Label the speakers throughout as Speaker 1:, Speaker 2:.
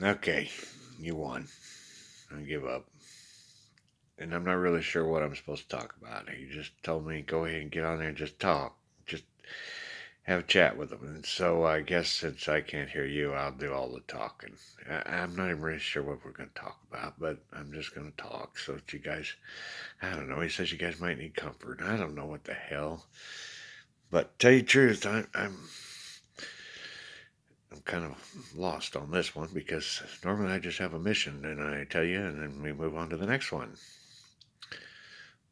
Speaker 1: Okay, you won. I give up. And I'm not really sure what I'm supposed to talk about. You just told me go ahead and get on there and just talk. Just have a chat with them. And so I guess since I can't hear you, I'll do all the talking. I'm not even really sure what we're going to talk about, but I'm just going to talk so that you guys, I don't know. He says you guys might need comfort. I don't know what the hell. But tell you the truth, I'm kind of lost on this one because normally I just have a mission and I tell you, and then we move on to the next one.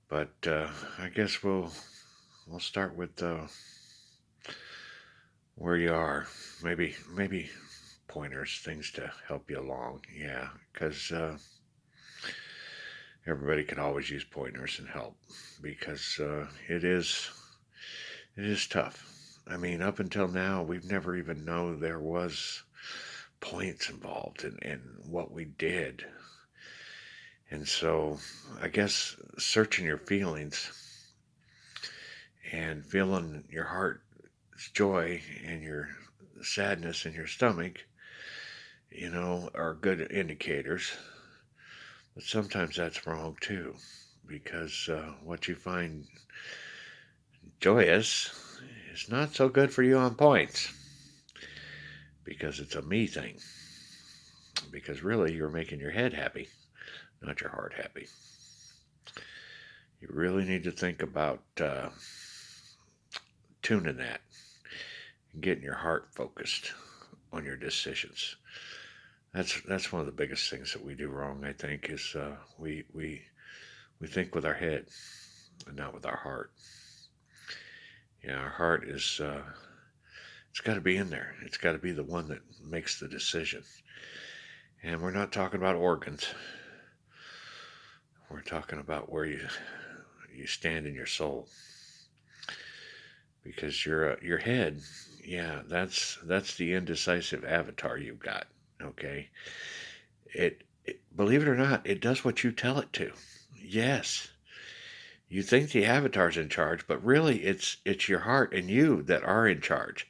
Speaker 1: But I guess we'll start with where you are. Maybe pointers, things to help you along. Yeah, because everybody can always use pointers and help because it is tough. I mean, up until now, we've never even known there was points involved in what we did. And so I guess searching your feelings and feeling your heart's joy and your sadness in your stomach, are good indicators. But sometimes that's wrong too, because what you find joyous is not so good for you on points, because it's a me thing. Because really, you're making your head happy, not your heart happy. You really need to think about tuning that and getting your heart focused on your decisions. That's one of the biggest things that we do wrong. I think is we think with our head and not with our heart. Yeah, our heart is it's got to be in there. It's got to be the one that makes the decision. And we're not talking about organs. We're talking about where you stand in your soul, because your head, yeah, that's the indecisive avatar you've got. Okay, it believe it or not, it does what you tell it to. Yes, you think the avatar's in charge, but really it's your heart and you that are in charge.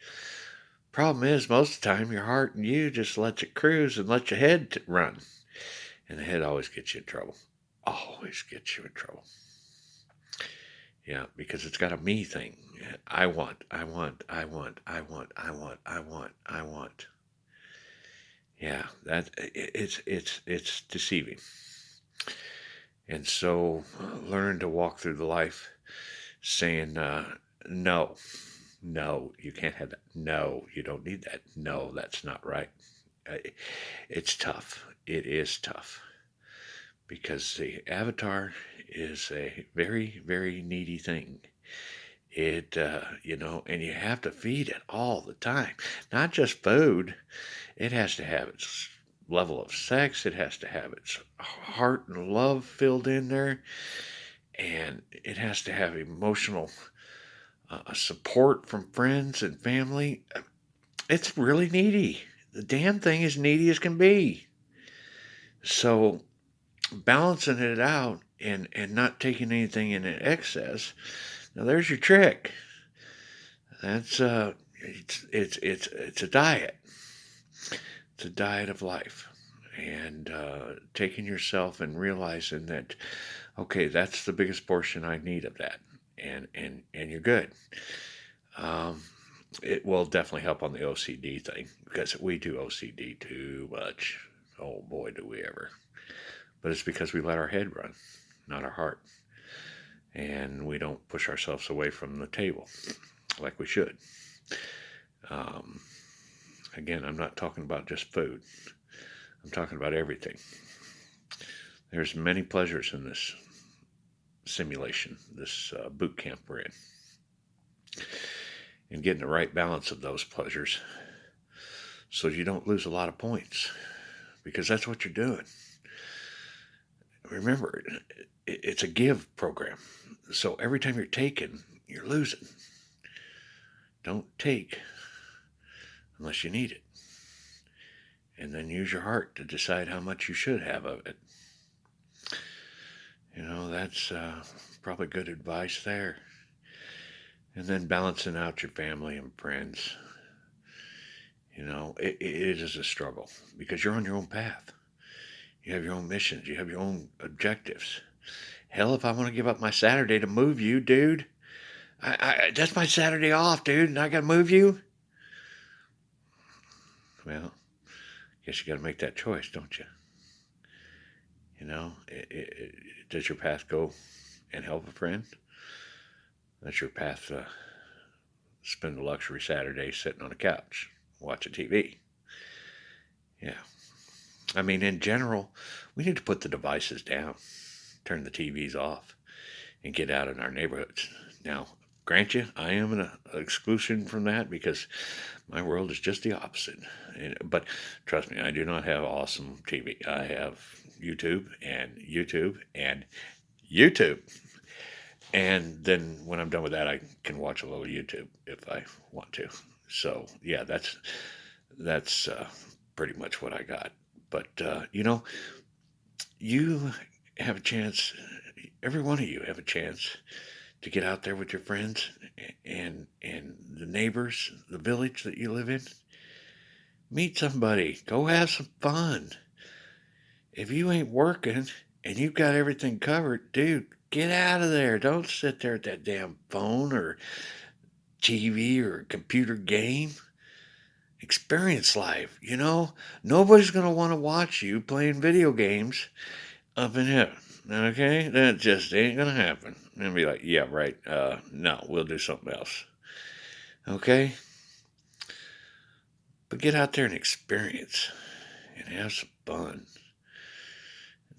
Speaker 1: Problem is, most of the time, your heart and you just lets it cruise and let your head run, and the head always gets you in trouble. Always gets you in trouble. Yeah, because it's got a me thing. I want, I want, I want, I want, I want, I want, I want. Yeah, it's deceiving. And so learn to walk through the life saying no, no, you can't have that. No, you don't need that. No, that's not right. Uh, It's tough. It is tough because the avatar is a very, very needy thing. And you have to feed it all the time. Not just food, it has to have its level of sex, it has to have its heart and love filled in there, and it has to have emotional support from friends and family. It's really needy. The damn thing is needy as can be. So balancing it out and not taking anything in excess. Now there's your trick. That's it's a diet. It's a diet of life, and taking yourself and realizing that okay, that's the biggest portion I need of that, and you're good. Um, it will definitely help on the OCD thing because we do OCD too much. Oh boy, do we ever! But it's because we let our head run, not our heart, and we don't push ourselves away from the table like we should. Um, Again, I'm not talking about just food. I'm talking about everything. There's many pleasures in this simulation, this boot camp we're in, and getting the right balance of those pleasures so you don't lose a lot of points because that's what you're doing. Remember, it's a give program. So every time you're taking, you're losing. Don't take unless you need it. And then use your heart to decide how much you should have of it. That's probably good advice there. And then balancing out your family and friends. It is a struggle because you're on your own path. You have your own missions. You have your own objectives. Hell, if I want to give up my Saturday to move you, dude, that's my Saturday off, dude, and I got to move you. Well, guess you got to make that choice, don't you? Does your path go and help a friend? That's your path to spend a luxury Saturday sitting on a couch watching TV. Yeah. I mean, in general, we need to put the devices down, turn the TVs off, and get out in our neighborhoods. Now, grant you, I am an exclusion from that because my world is just the opposite. But trust me, I do not have awesome TV. I have YouTube and YouTube and YouTube. And then when I'm done with that, I can watch a little YouTube if I want to. So yeah, that's pretty much what I got. But you have a chance. Every one of you have a chance to get out there with your friends and the neighbors, the village that you live in. Meet somebody. Go have some fun. If you ain't working and you've got everything covered, dude, get out of there. Don't sit there at that damn phone or TV or computer game. Experience life. Nobody's going to want to watch you playing video games up in heaven. Okay? That just ain't going to happen. And be like, yeah, right. No, we'll do something else. Okay? But get out there and experience and have some fun.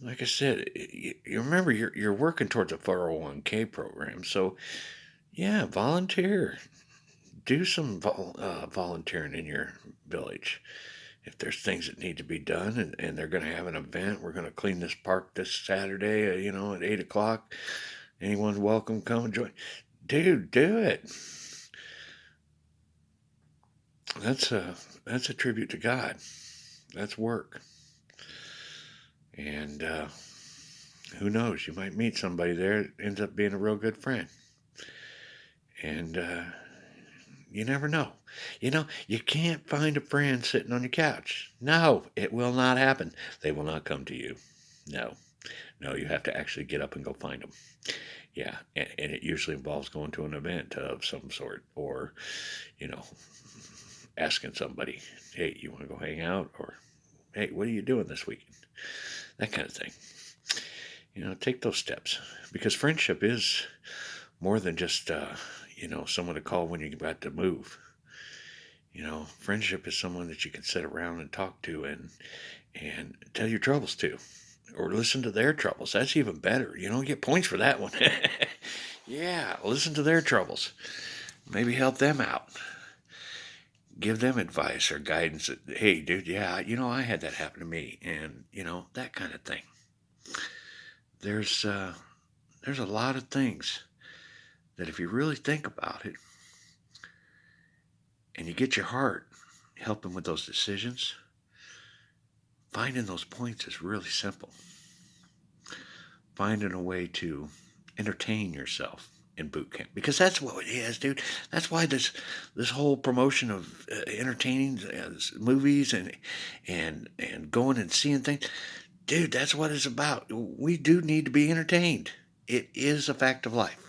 Speaker 1: Like I said, you remember you're working towards a 401k program. So, yeah, volunteer. Do some volunteering in your village. If there's things that need to be done and they're going to have an event, we're going to clean this park this Saturday, at 8 o'clock. Anyone's welcome, come and join. Dude, do it. That's a tribute to God. That's work. And who knows? You might meet somebody there that ends up being a real good friend. And you never know. You can't find a friend sitting on your couch. No, it will not happen. They will not come to you. No, you have to actually get up and go find them. Yeah, and it usually involves going to an event of some sort or, asking somebody, hey, you want to go hang out? Or, hey, what are you doing this weekend? That kind of thing. Take those steps because friendship is more than just, someone to call when you're about to move. Friendship is someone that you can sit around and talk to and tell your troubles to or listen to their troubles. That's even better. Get points for that one. Yeah, listen to their troubles. Maybe help them out. Give them advice or guidance that, hey, dude, yeah, I had that happen to me. And, that kind of thing. There's a lot of things that if you really think about it and you get your heart helping with those decisions, finding those points is really simple. Finding a way to entertain yourself in boot camp because that's what it is, dude. That's why this whole promotion of entertaining movies and going and seeing things, dude, that's what it's about. We do need to be entertained. It is a fact of life.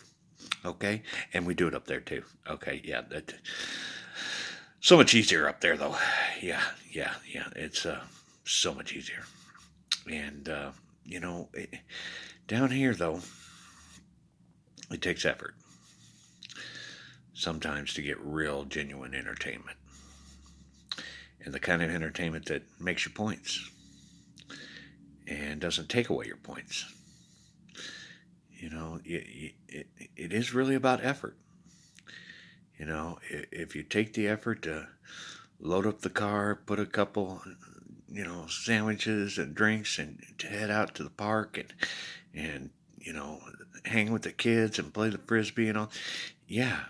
Speaker 1: Okay, and we do it up there too. Okay, yeah, that so much easier up there though. Yeah, it's so much easier. And down here though, it takes effort sometimes to get real genuine entertainment and the kind of entertainment that makes you points and doesn't take away your points. It is really about effort. If you take the effort to load up the car, put a couple, sandwiches and drinks and to head out to the park and hang with the kids and play the frisbee and all, yeah,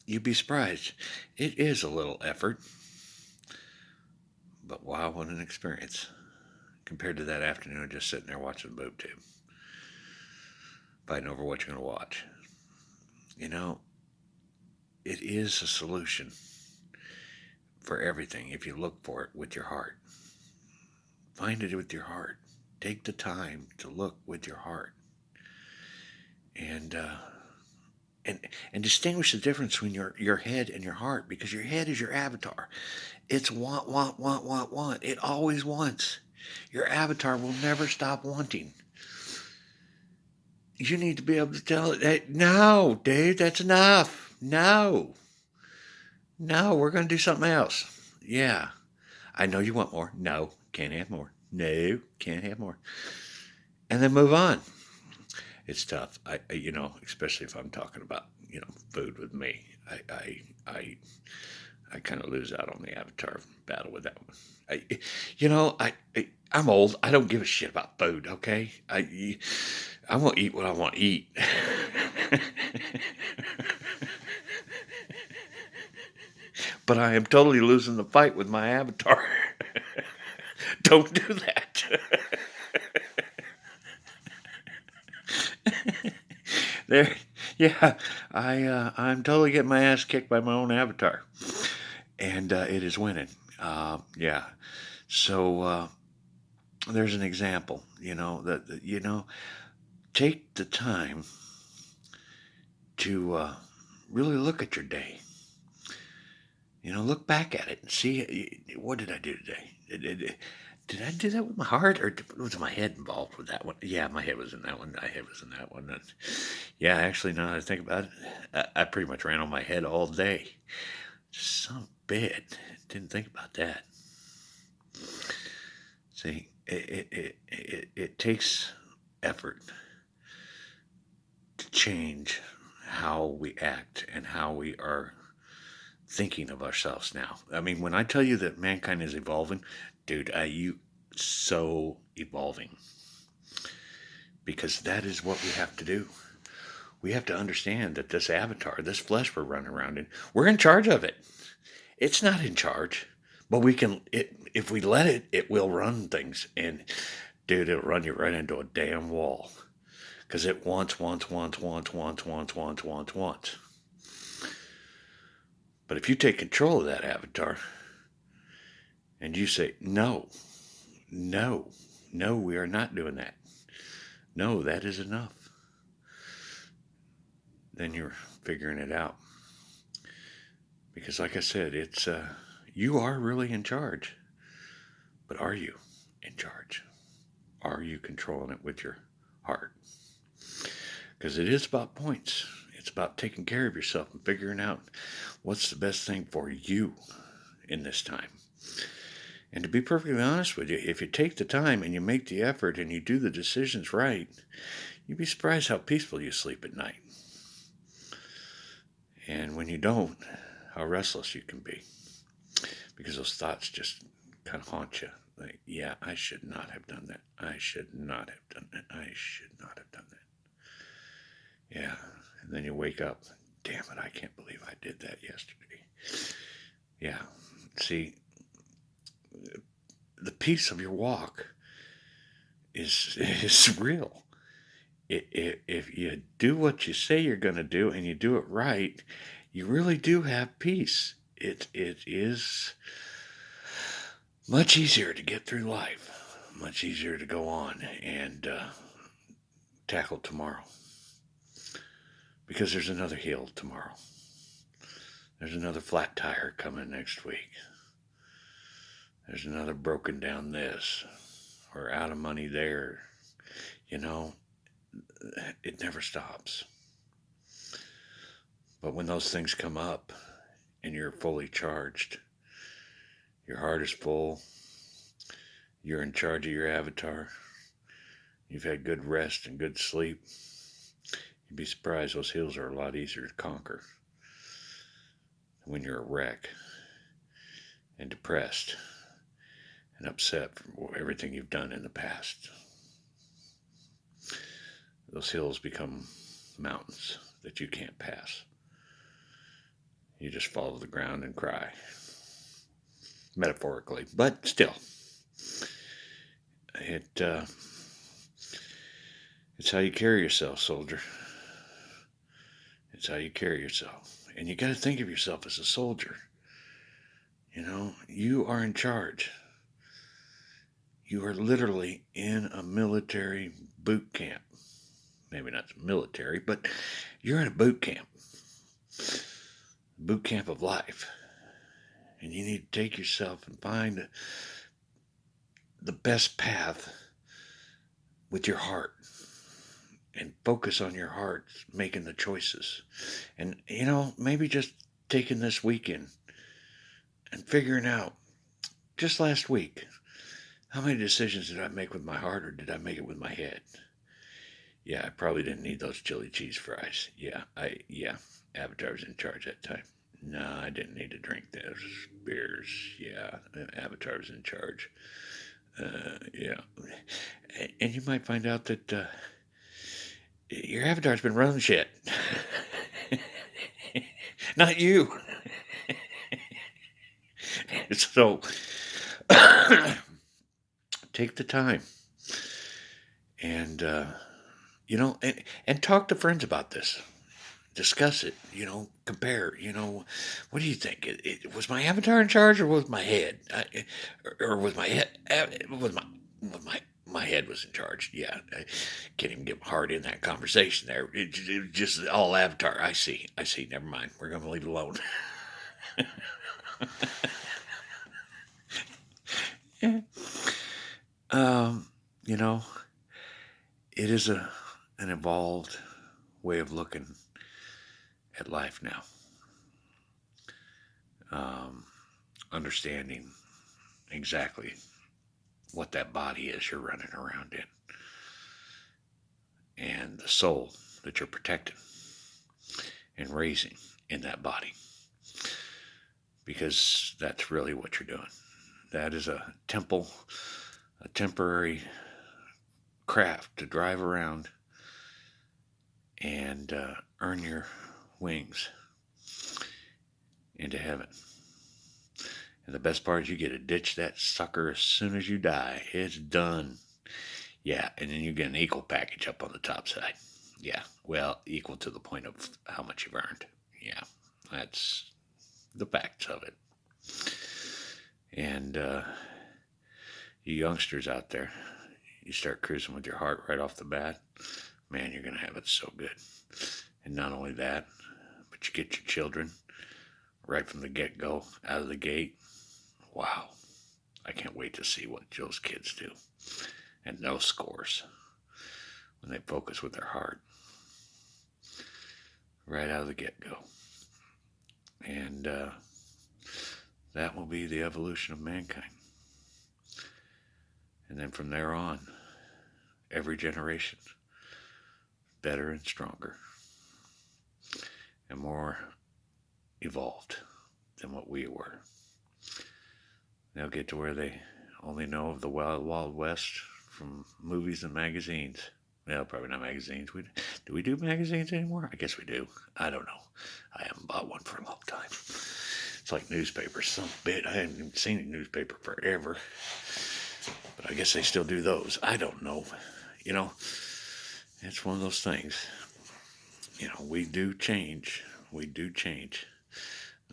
Speaker 1: you'd be surprised. It is a little effort, but wow, what an experience compared to that afternoon of just sitting there watching the boob tube, fighting over what you're going to watch. It is a solution for everything if you look for it with your heart. Find it with your heart. Take the time to look with your heart. And and distinguish the difference between your head and your heart, because your head is your avatar. It's want, want, want, want, want. It always wants. Your avatar will never stop wanting. You need to be able to tell it, hey, no, dude, that's enough. No, we're going to do something else. Yeah, I know you want more. No, can't have more. No, can't have more. And then move on. It's tough. Especially if I'm talking about, food with me. I kind of lose out on the avatar battle with that one. I'm old. I don't give a shit about food. Okay, I want to eat what I want to eat. But I am totally losing the fight with my avatar. Don't do that. There, yeah, I'm totally getting my ass kicked by my own avatar, and it is winning. Yeah, so there's an example. Take the time to really look at your day. Look back at it and see, what did I do today? Did I do that with my heart, or was my head involved with that one? Yeah, my head was in that one. My head was in that one. And yeah, actually, now that I think about it, I pretty much ran on my head all day. Some bit. Didn't think about that. See, it takes effort to change how we act and how we are thinking of ourselves now. I mean, when I tell you that mankind is evolving, dude, you so evolving, because that is what we have to do. We have to understand that this avatar, this flesh we're running around in, we're in charge of it. It's not in charge, but if we let it, it will run things. And dude, it'll run you right into a damn wall, because it wants. But if you take control of that avatar and you say, no, we are not doing that. No, that is enough. Then you're figuring it out. Because like I said, it's you are really in charge. But are you in charge? Are you controlling it with your heart? Because it is about points. It's about taking care of yourself and figuring out what's the best thing for you in this time. And to be perfectly honest with you, if you take the time and you make the effort and you do the decisions right, you'd be surprised how peaceful you sleep at night. And when you don't, how restless you can be. Because those thoughts just kind of haunt you. Like, yeah, I should not have done that. I should not have done that. I should not have done that. Yeah. And then you wake up. Damn it, I can't believe I did that yesterday. Yeah. See, the peace of your walk is real. If you do what you say you're going to do and you do it right, you really do have peace. It is much easier to get through life, much easier to go on and tackle tomorrow. Because there's another hill tomorrow. There's another flat tire coming next week. There's another broken down this or out of money there. It never stops. But when those things come up and you're fully charged, your heart is full, you're in charge of your avatar, you've had good rest and good sleep, you'd be surprised those hills are a lot easier to conquer when you're a wreck and depressed and upset for everything you've done in the past. Those hills become mountains that you can't pass. You just fall to the ground and cry. Metaphorically, but still. It's how you carry yourself, soldier. It's how you carry yourself. And you got to think of yourself as a soldier. You are in charge. You are literally in a military boot camp. Maybe not military, but you're in a boot camp of life. And you need to take yourself and find the best path with your heart and focus on your heart making the choices. And, maybe just taking this weekend and figuring out just last week, how many decisions did I make with my heart or did I make it with my head? Yeah, I probably didn't need those chili cheese fries. Yeah, Avatar was in charge that time. No, I didn't need to drink those beers. Yeah, Avatar was in charge. Yeah. And you might find out that your avatar's been running shit. Not you. So take the time and, and talk to friends about this. Discuss it, compare, what do you think? Was my avatar in charge or was my head? Or was my head, my head was in charge. Yeah, I can't even get hard in that conversation there. It was just all avatar. I see. Never mind. We're going to leave it alone. um, you know, it is an evolved way of looking at life now. Understanding exactly what that body is you're running around in and the soul that you're protecting and raising in that body, because that's really what you're doing. That is a temporary craft to drive around and earn your wings into heaven. And the best part is you get to ditch that sucker as soon as you die. It's done. Yeah, and then you get an equal package up on the top side. Yeah, well, equal to the point of how much you've earned. Yeah, that's the facts of it. And you youngsters out there, you start cruising with your heart right off the bat, man, you're going to have it so good. And not only that, but you get your children right from the get-go, out of the gate. Wow, I can't wait to see what those kids do. And those scores, when they focus with their heart, right out of the get-go. And that will be the evolution of mankind. And then from there on, every generation, better and stronger and more evolved than what we were. They'll get to where they only know of the Wild Wild West from movies and magazines. Well, probably not magazines. Do we do magazines anymore? I guess we do. I don't know. I haven't bought one for a long time. It's like newspapers. Some bit. I haven't even seen a newspaper forever. But I guess they still do those. I don't know. It's one of those things. We do change.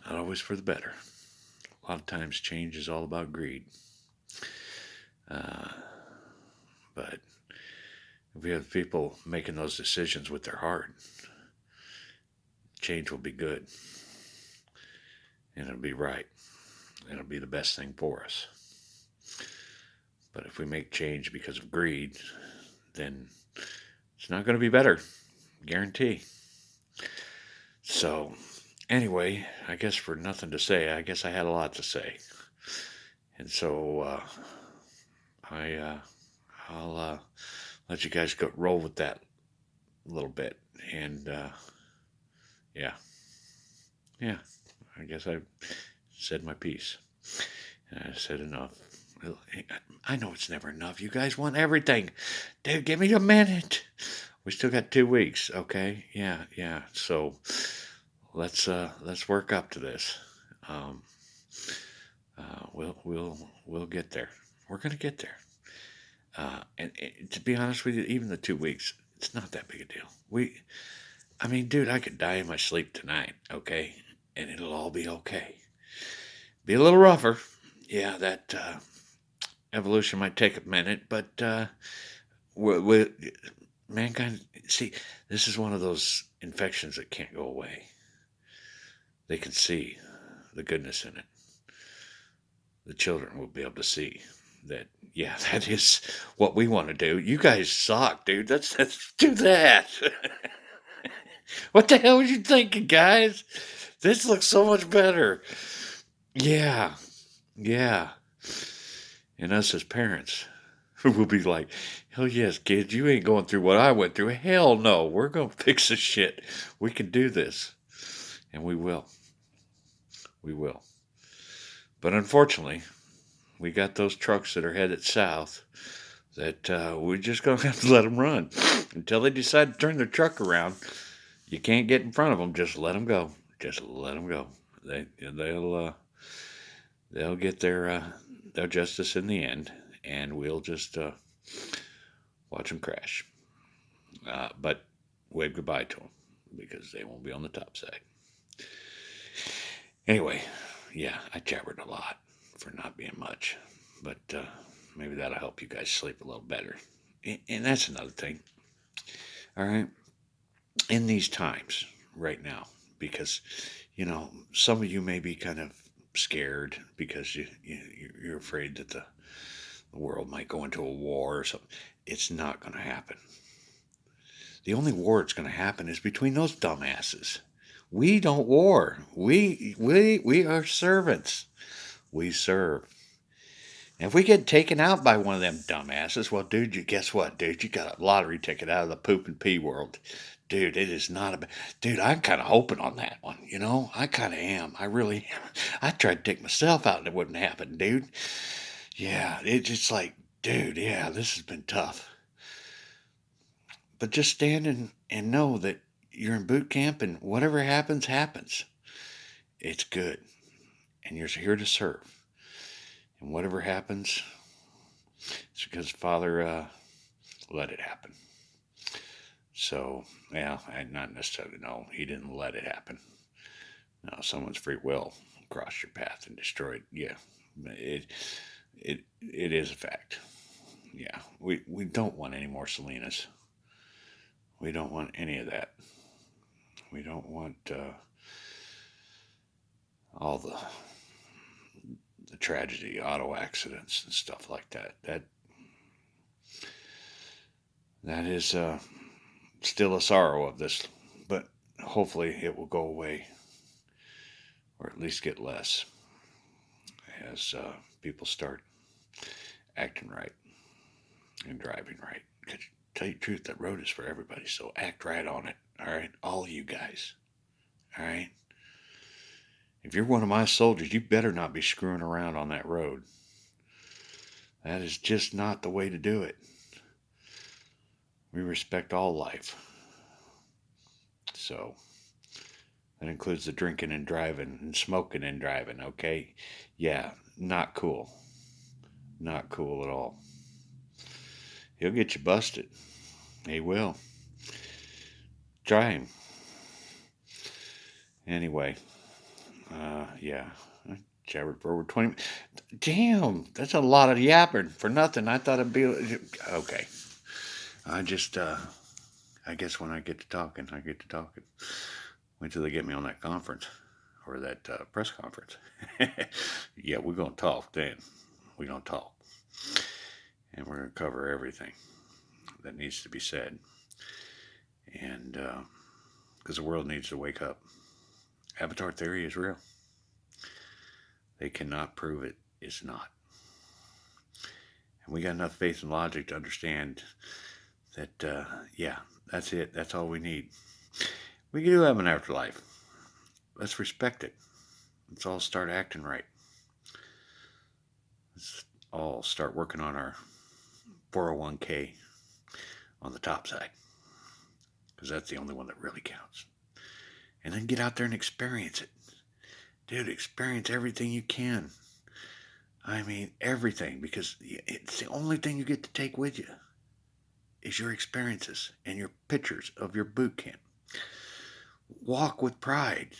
Speaker 1: Not always for the better. A lot of times change is all about greed. But if we have people making those decisions with their heart, change will be good. And it'll be right. And it'll be the best thing for us. But if we make change because of greed, then it's not going to be better. Guarantee. So, anyway, I guess for nothing to say, I guess I had a lot to say. And so, I'll let you guys roll with that a little bit. And, yeah, I guess I said my piece. And I said enough. I know it's never enough. You guys want everything. Dude, give me a minute. We still got 2 weeks, okay? Yeah. So let's work up to this. We'll get there. We're gonna get there. And to be honest with you, even the 2 weeks, it's not that big a deal. Dude, I could die in my sleep tonight, okay? And it'll all be okay. Be a little rougher. Yeah, that evolution might take a minute, but we mankind, see, this is one of those infections that can't go away. They can see the goodness in it. The children will be able to see that, yeah, that is what we want to do. You guys suck, dude. Let's do that. What the hell was you thinking, guys? This looks so much better. Yeah, yeah. And us as parents will be like, hell yes, kids, you ain't going through what I went through. Hell no, we're going to fix this shit. We can do this. And we will. We will. But unfortunately, we got those trucks that are headed south that we're just going to have to let them run until they decide to turn their truck around. You can't get in front of them. Just let them go. Just let them go. They'll get their justice in the end, and we'll just watch them crash. But wave goodbye to them because they won't be on the top side. Anyway, yeah, I jabbered a lot for not being much, but maybe that'll help you guys sleep a little better. And that's another thing. All right, in these times right now, because some of you may be kind of scared because you're afraid that the world might go into a war or something. It's not going to happen. The only war that's going to happen is between those dumbasses. We don't war. We are servants. We serve. And if we get taken out by one of them dumbasses, well, dude, guess what, dude? You got a lottery ticket out of the poop and pee world. Dude, it is not a... Dude, I'm kind of hoping on that one, I kind of am. I really am. I tried to take myself out and it wouldn't happen, dude. Yeah, it's just like, dude, yeah, this has been tough. But just stand and know that you're in boot camp and whatever happens, happens. It's good. And you're here to serve. And whatever happens, it's because Father let it happen. So, well, not necessarily, no, he didn't let it happen. No, someone's free will crossed your path and destroyed. Yeah, it is a fact. Yeah, we don't want any more Selenas. We don't want any of that. We don't want all the tragedy, auto accidents, and stuff like that. That is still a sorrow of this, but hopefully it will go away, or at least get less, as people start acting right and driving right. Because tell you the truth, that road is for everybody, so act right on it. All right, all you guys. All right. If you're one of my soldiers, you better not be screwing around on that road. That is just not the way to do it. We respect all life. So that includes the drinking and driving and smoking and driving, okay? Yeah, not cool. Not cool at all. He'll get you busted. He will. Try him. Anyway, yeah. I jabbered for over 20 minutes. Damn, that's a lot of yapping for nothing. I thought it'd be... Okay. I just, I guess when I get to talking, I get to talking. Wait till they get me on that conference or that press conference. Yeah, we're going to talk then. We're going to talk. And we're going to cover everything that needs to be said. And because the world needs to wake up. Avatar theory is real. They cannot prove it is not. And we got enough faith and logic to understand that, yeah, that's it. That's all we need. We do have an afterlife. Let's respect it. Let's all start acting right. Let's all start working on our 401k on the top side. Because that's the only one that really counts. And then get out there and experience it. Dude, experience everything you can. I mean, everything. Because it's the only thing you get to take with you is your experiences and your pictures of your boot camp. Walk with pride,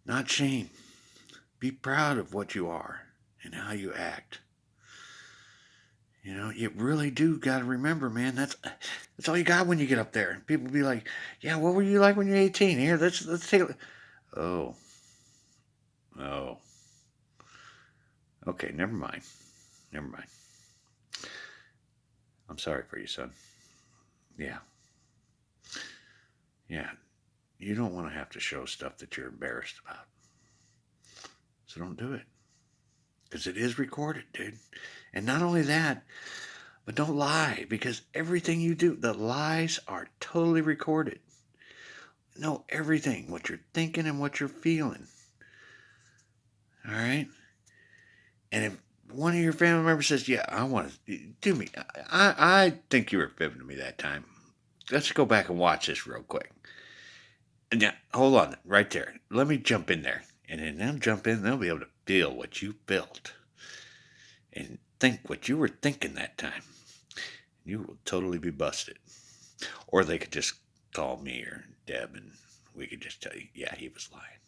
Speaker 1: not shame. Be proud of what you are and how you act. You know, you really do got to remember, man. That's all you got when you get up there. People be like, "Yeah, what were you like when you're 18?" Here, let's take. Oh, oh, okay. Never mind. Never mind. I'm sorry for you, son. Yeah, yeah. You don't want to have to show stuff that you're embarrassed about, so don't do it because it is recorded, dude. And not only that, but don't lie because everything you do, the lies are totally recorded. Know everything, what you're thinking and what you're feeling. All right. And if one of your family members says, "Yeah, I want to do me," I think you were fibbing to me that time. Let's go back and watch this real quick. And yeah, hold on, right there. Let me jump in there, and then they'll jump in. They'll be able to feel what you felt and think what you were thinking that time. You will totally be busted. Or they could just call me or Deb, and we could just tell you, "Yeah, he was lying,"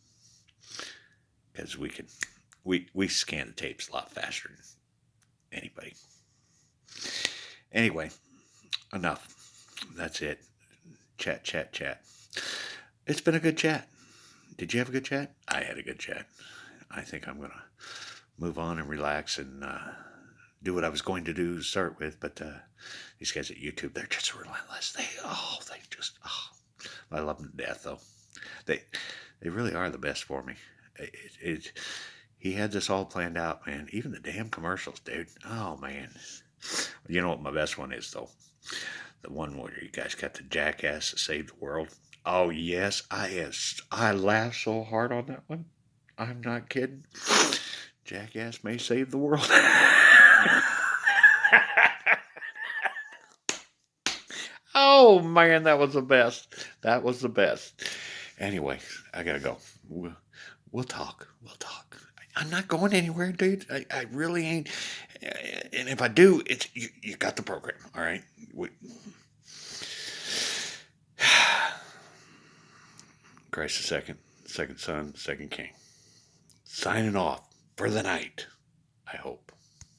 Speaker 1: because we scan the tapes a lot faster than anybody. Anyway, enough. That's it. Chat, chat, chat. It's been a good chat. Did you have a good chat? I had a good chat. I think I'm going to move on and relax and do what I was going to do to start with. But these guys at YouTube, they're just relentless. They just, I love them to death, though. They, they really are the best for me. He had this all planned out, man. Even the damn commercials, dude. Oh, man. You know what my best one is, though? The one where you guys got the jackass that saved the world. Oh yes, I laughed so hard on that one. I'm not kidding. Jackass may save the world. Oh man, that was the best. That was the best. Anyway, I gotta go. We'll talk. We'll talk. I'm not going anywhere, dude. I really ain't. And if I do, it's you got the program. All right. Christ the second son, second king. Signing off for the night, I hope.